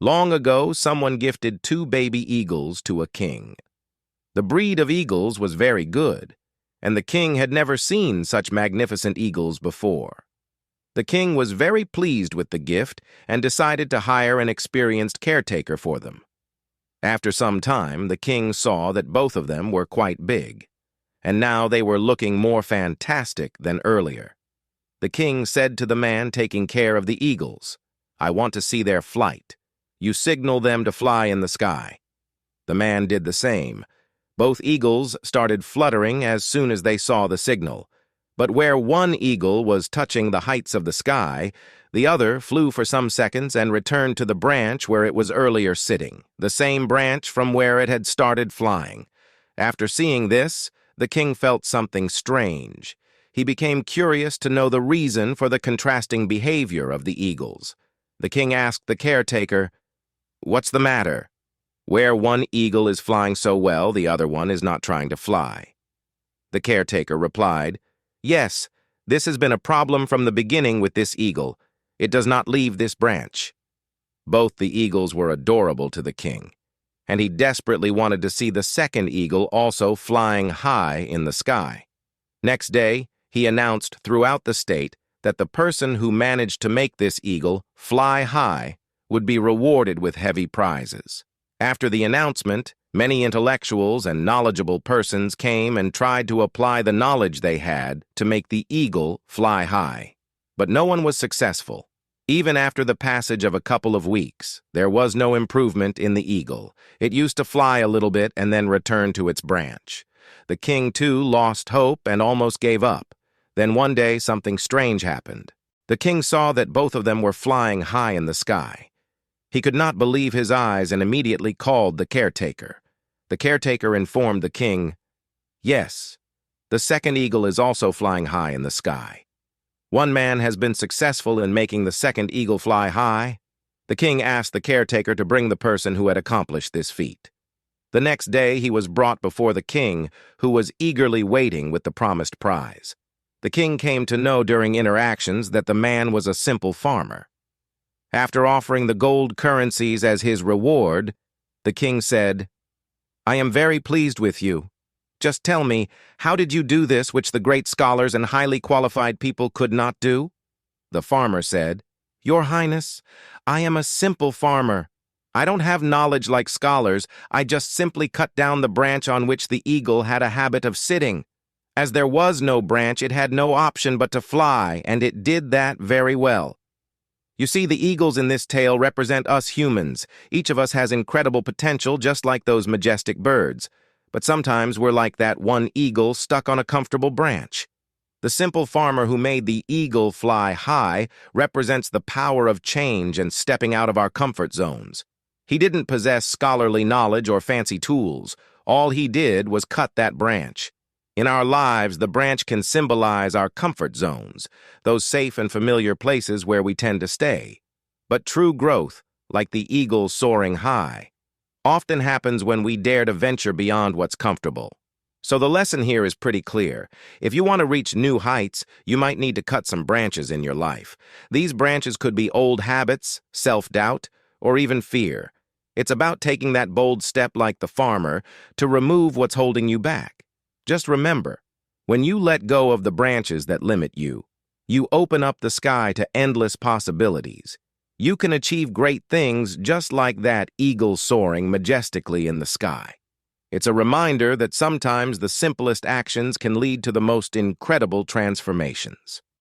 Long ago, someone gifted 2 baby eagles to a king. The breed of eagles was very good, and the king had never seen such magnificent eagles before. The king was very pleased with the gift and decided to hire an experienced caretaker for them. After some time, the king saw that both of them were quite big, and now they were looking more fantastic than earlier. The king said to the man taking care of the eagles, "I want to see their flight. You signal them to fly in the sky." The man did the same. Both eagles started fluttering as soon as they saw the signal, but where one eagle was touching the heights of the sky, the other flew for some seconds and returned to the branch where it was earlier sitting, the same branch from where it had started flying. After seeing this, the king felt something strange. He became curious to know the reason for the contrasting behavior of the eagles. The king asked the caretaker, "What's the matter? Where one eagle is flying so well, the other one is not trying to fly." The caretaker replied, "Yes, this has been a problem from the beginning with this eagle. It does not leave this branch." Both the eagles were adorable to the king, and he desperately wanted to see the second eagle also flying high in the sky. Next day, he announced throughout the state that the person who managed to make this eagle fly high would be rewarded with heavy prizes. After the announcement, many intellectuals and knowledgeable persons came and tried to apply the knowledge they had to make the eagle fly high. But no one was successful. Even after the passage of a couple of weeks, there was no improvement in the eagle. It used to fly a little bit and then return to its branch. The king, too, lost hope and almost gave up. Then one day, something strange happened. The king saw that both of them were flying high in the sky. He could not believe his eyes and immediately called the caretaker. The caretaker informed the king, "Yes, the second eagle is also flying high in the sky. One man has been successful in making the second eagle fly high." The king asked the caretaker to bring the person who had accomplished this feat. The next day he was brought before the king, who was eagerly waiting with the promised prize. The king came to know during interactions that the man was a simple farmer. After offering the gold currencies as his reward, the king said, "I am very pleased with you. Just tell me, how did you do this which the great scholars and highly qualified people could not do?" The farmer said, "Your Highness, I am a simple farmer. I don't have knowledge like scholars. I just simply cut down the branch on which the eagle had a habit of sitting. As there was no branch, it had no option but to fly, and it did that very well. You see, the eagles in this tale represent us humans. Each of us has incredible potential, just like those majestic birds. But sometimes we're like that one eagle stuck on a comfortable branch. The simple farmer who made the eagle fly high represents the power of change and stepping out of our comfort zones. He didn't possess scholarly knowledge or fancy tools. All he did was cut that branch. In our lives, the branch can symbolize our comfort zones, those safe and familiar places where we tend to stay. But true growth, like the eagle soaring high, often happens when we dare to venture beyond what's comfortable. So the lesson here is pretty clear. If you want to reach new heights, you might need to cut some branches in your life. These branches could be old habits, self-doubt, or even fear. It's about taking that bold step like the farmer to remove what's holding you back. Just remember, when you let go of the branches that limit you, you open up the sky to endless possibilities. You can achieve great things just like that eagle soaring majestically in the sky. It's a reminder that sometimes the simplest actions can lead to the most incredible transformations.